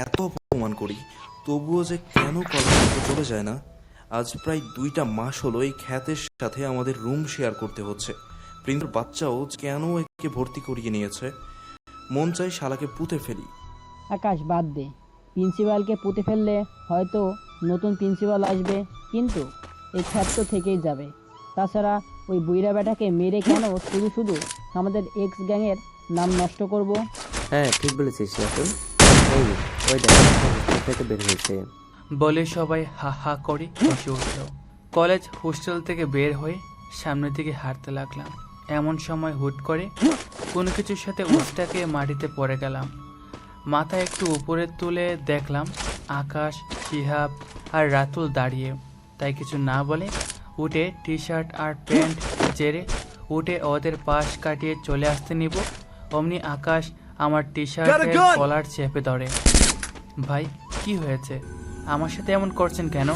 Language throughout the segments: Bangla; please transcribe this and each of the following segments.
এত অপমান করি, তবুও যে কেন কলেজ থেকে চলে যায় না। আজ প্রায় 2টা মাস হলো এই খ্যাতের সাথে আমাদের রুম শেয়ার করতে হচ্ছে। প্রিন্সের বাচ্চাও কেন একে ভর্তি করিয়ে নিয়েছে। মন চাই শালাকে পুঁতে ফেলি। আকাশ, বাদ দে। প্রিন্সিপালকে পুঁতে ফেললে হয়তো নতুন প্রিন্সিপাল আসবে, কিন্তু এই খ্যাত তো থেকেই যাবে। তাছাড়া ওই বুইড়া বেটাকে মেরে কেন শুধু শুধু আমাদের এক্স গ্যাংয়ের নাম নষ্ট করব? হ্যাঁ, ঠিক বলেছিস রাতুল। এই ওই দেখ, হোস্টেল থেকে বের হয়েছে। বলে সবাই হা হা করে হেসে উঠল। কলেজ হোস্টেল থেকে বের হয়ে সামনের দিকে হাঁটতে লাগলাম। এমন সময় হুট করে কোনো কিছুর সাথে উষ্টাকে মাটিতে পড়ে গেলাম। মাথা একটু উপরে তুলে দেখলাম আকাশ, শিহাব আর রাতুল দাঁড়িয়ে। তাই কিছু না বলে উঠে টি শার্ট আর প্যান্ট জেরে উঠে ওদের পাশ কাটিয়ে চলে আসতে নিব, অমনি আকাশ আমার টি শার্টের কলার চেপে ধরে। ভাই, কি হয়েছে? আমার সাথে এমন করছেন কেন?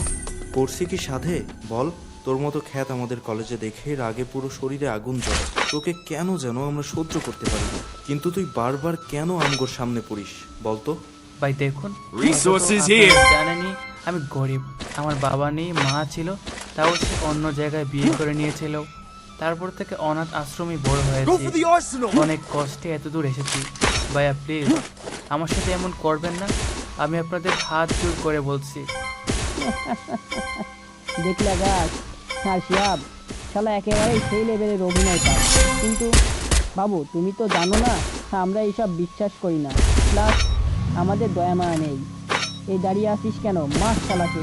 করছি কি সাধে বল? তোর মতো খ্যাত আমাদের কলেজে দেখে রাগে পুরো শরীরে আগুন জ্বলে। তোকে কেন যেন আমরা সহ্য করতে পারি না, কিন্তু তুই বারবার কেন আমগোর সামনে পড়িস বলতো? ভাই দেখুন, Resources আপনারা here. জানেনই আমি গরিব। আমার বাবা নেই, মা ছিল, তাও সে অন্য জায়গায় বিয়ে করে নিয়েছিল। তারপর থেকে অনাথ আশ্রমে বড় হয়েছি। অনেক কষ্টে এত দূর এসেছি। ভাইয়া প্লিজ আমার সাথে এমন করবেন না, আমি আপনাদের হাত জোর করে বলছি। দেখলে গাছ আর শিহাব, শালা একেবারেই সেই লেভেলের অভিনয় পায়। কিন্তু বাবু, তুমি তো জানো না আমরা এইসব বিশ্বাস করি না। প্লাস আমাদের দয়া মায়া নেই। এই দাঁড়িয়ে আসিস কেন? মাস শালাকে।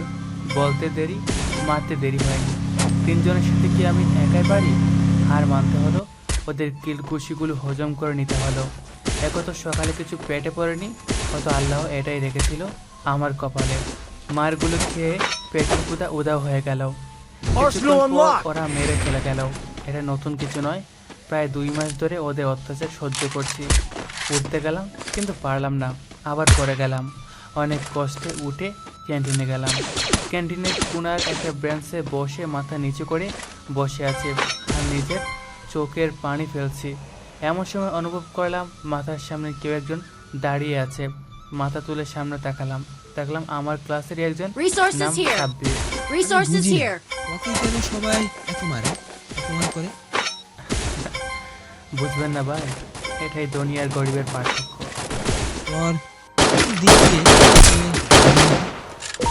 বলতে দেরি, মারতে দেরি হয়নি। তিনজনের সাথে কি আমি একাই পারি? হার মানতে হলো, ওদের কিলকুশিগুলো হজম করে নিতে হলো। এখন তো সকালে কিছু পেটে পড়েনি, হয়তো আল্লাহ এটাই রেখেছিল আমার কপালে। মারগুলো খেয়ে পেটের ক্ষুধা উদাও হয়ে গেল। কিছুক্ষণ পর ওরা মেরে ফেলে গেল। এটা নতুন কিছু নয়, প্রায় 2 মাস ধরে ওদের অত্যাচার সহ্য করছি। উঠতে গেলাম কিন্তু পারলাম না, আবার পড়ে গেলাম। অনেক কষ্টে উঠে ক্যান্টিনে গেলাম। ক্যান্টিনের কোনার একটা বেঞ্চে বসে মাথা নিচু করে বসে আছে আর নিজের চোখের পানি ফেলছি। এমন সময় অনুভব করলাম মাথার সামনে কেউ একজন দাঁড়িয়ে আছে। মাথা তুলে সামনে দেখলাম আমার ক্লাসের একজন, নাম সাব্বির। সবাই এত মারে, অপমান করে। বুঝবেন না ভাই, এটাই দুনিয়ার গরিবের পার্থক্য।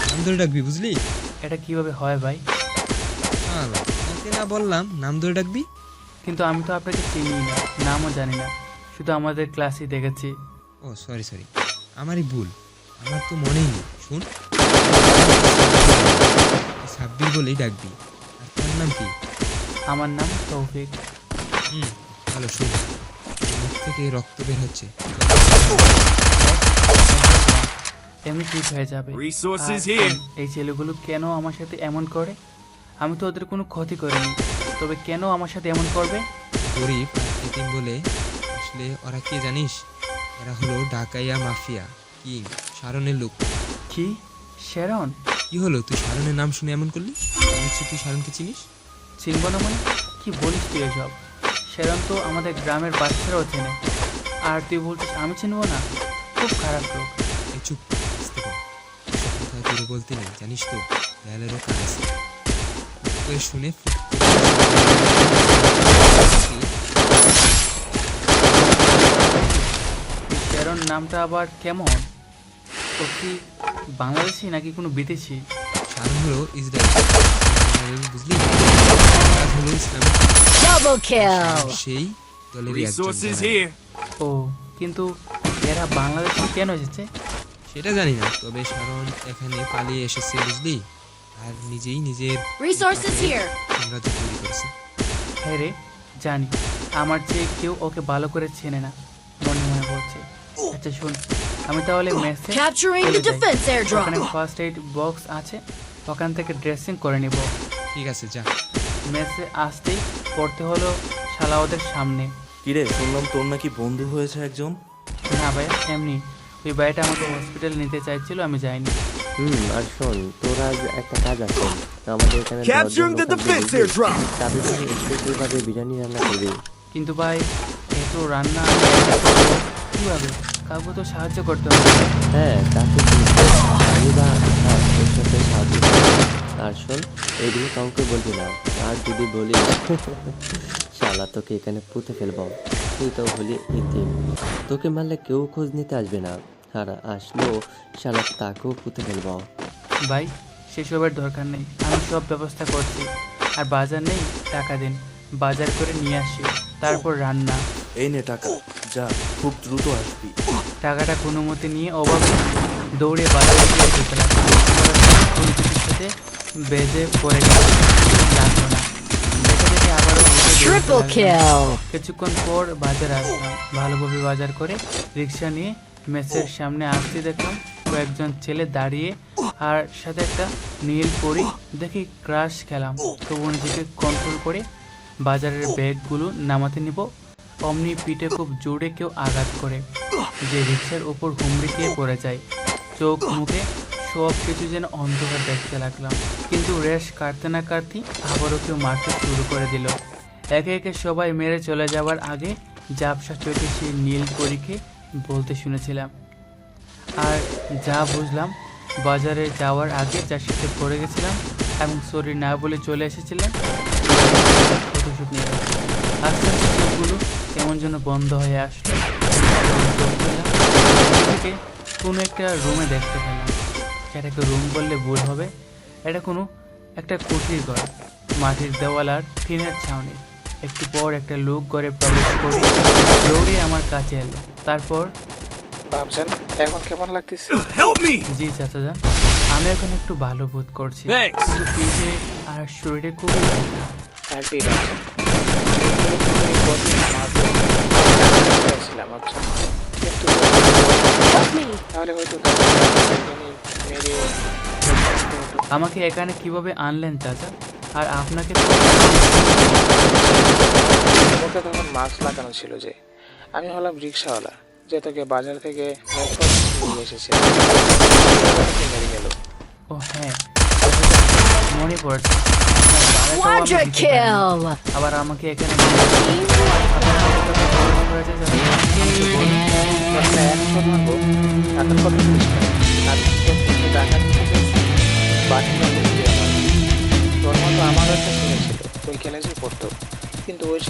নাম ধরে ডাকবি, বুঝলি? এটা কিভাবে হয় ভাই? ওকে না বললাম নাম ধরে ডাকবি? কিন্তু আমি তো আপনাকে চিনি না, নামও জানি না, শুধু আমাদের ক্লাসই দেখেছি। ও সরি, আমারই ভুল, আমার তো মনেই নেই। শুন, সাব্বির বলেই ডাকবি। আর তোর নাম কি? আমার নাম তৌফিক। ভালো। শুন, মুখ থেকে রক্ত বের হচ্ছে। এমনি ঠিক হয়ে যাবে। এই ছেলেগুলো কেন আমার সাথে এমন করে? আমি তো ওদের কোনো ক্ষতি করিনি, তবে কেন আমার সাথে এমন করবে? গরিব এতিম বলে, আসলে ওরা কে জানিস? এরা হলো ডাকাইয়া মাফিয়া কিং, শারনের লোক। কি? শারন? কি হলো, তুই শারনের নাম শুনে এমন করলি? তুই শারনকে চিনিস? চিনব না মানে? কি বলিস তুই এসব? শারন তো আমাদের গ্রামের বাচ্চারাও চেনে, আর তুই বলছিস আমি চিনব না? খুব খারাপ লোক। এই চুপ, আসতে কর। এসব কথা তোরে বলতে নেই, জানিস তো দেয়ালেরও কাজ আছে। তুই শুনে শারন নামটা আবার কেমন? ও কি বাংলাদেশি নাকি কোনো বিদেশি? শারন হলো ইসরায়েল, বুঝলি? আর হলো ইসলাম, সেই দলের একজন। ও, কিন্তু এরা বাংলাদেশে কেন এসেছে সেটা জানি না, তবে শারন এখানে পালিয়ে এসেছে, বুঝলি? আর নিজেই নিজের সাম্রাজ্য তৈরি করেছে। হ্যাঁ রে, জানি। আমার চেয়ে কেউ ওকে ভালো করে চেনে না, মনে মনে বলছে। আচ্ছা শোন, আমি তাহলে মেসে ওখানে ফার্স্ট এইড বক্স আছে, ওখান থেকে ড্রেসিং করে নিব। ঠিক আছে, যা। মেসে আসতেই পড়তে হলো শালা ওদের সামনে। কিরে, শুনলাম তোর নাকি বন্ধু হয়েছে একজন? না ভাই, এমনি ওই ভাইটা আমাকে হসপিটালে নিতে চাইছিল, আমি যাইনি। আর শোন, তোর আজ একটা কাজ আছে। আমাদের এখানে তাদের স্পেশালভাবে বিরিয়ানি রান্না করবি। কিন্তু ভাই, এত রান্না কিভাবে? কাউকে তো সাহায্য করতে হবে। হ্যাঁ তাকে আমি বা ওর সাথে সাহায্য করবো। আর শোন, এদিকে কাউকে বলবি না, আর যদি বলি শালা তোকে এখানে পুঁতে ফেলবো। তুই তো হলি ইতিম, তোকে মারলে কেউ খোঁজ নিতে আসবে না, আর আসলেও শালা তাকেও পুঁতে ফেলবো। ভাই সেসবের দরকার নেই, আমি সব ব্যবস্থা করছি। আর বাজার নেই, টাকা দিন, বাজার করে নিয়ে আসি, তারপর রান্না। এই নে টাকা, যা খুব দ্রুত আসবি। টাকাটা কোনো মতে নিয়ে অভাবে দৌড়ে বাজারে গিয়ে যেতে লাগলাম। পরিচিতির সাথে বেজে পড়ে গেল, লাগলো না। দেখে দেখে আবারও উঠে দৌড়তে লাগলাম। কিছুক্ষণ পর বাজারে আসলাম, ভালোভাবে বাজার করে রিক্সা নিয়ে মেসের সামনে আসতে দেখলাম কয়েকজন ছেলে দাঁড়িয়ে, আর সাথে একটা নীল পরি। দেখি ক্রাশ খেলাম, তবু নিজেকে কন্ট্রোল করে বাজারের ব্যাগগুলো নামাতে নিব, অমনি পিঠে খুব জোরে কেউ আঘাত করে, যে রিক্সার উপর হুমড়ি খেয়ে পড়ে যায়। চোখ মুখে সব কিছু যেন অন্ধকার দেখতে লাগলাম। কিন্তু রেশ কাটতে না কাটতে আবারও কেউ মারতে শুরু করে দিল। একে একে সবাই মেরে চলে যাওয়ার আগে ঝাপসা চোখে সেই নীল পরীকে বলতে শুনেছিলাম। আর যা বুঝলাম, বাজারে যাওয়ার আগে যার সাথে পড়ে গেছিলাম এবং সরি না বলে চলে এসেছিলাম, ফটোশ্যুট নিয়ে গেছে। আস্তে আস্তে চোখগুলো কেমন যেন বন্ধ হয়ে আসলো। চোখ খুললাম, থেকে কোনো একটা রুমে দেখতে পেলাম। এটাকে রুম বললে ভুল হবে, এটা কোনো একটা কুঠির ঘর, মাটির দেওয়াল আর টিনের ছাউনি। একটু পর একটা লোক ঘরে প্রবেশ করে দৌড়ে আমার কাছে এলো। তারপর বাবজান, এখন কেমন লাগতেছে? জি চাচাজান, আমি এখন একটু ভালো বোধ করছি, কিন্তু পিঠে আর শরীরে খুবই ব্যথা। আর ঠিক আছে, কিন্তু তাহলে হয়তো মেরে আমাকে এখানে কিভাবে আনলেন চাচা? আর আপনাকে তো মুখে তখন মাস্ক লাগানো ছিল যে। আমি হলাম রিক্সাওয়ালা, যে তোকে বাজার থেকে নিয়ে এসেছে, মেরে গেল। ও হ্যাঁ, মনে পড়েছে। আপনার ভাড়াটাও আমি দিতে পারিনি। আবার আমাকে এখানে তোর মতো আমার একটা ছেলে ছিল, ওই কলেজে পড়তো, কিন্তু ওই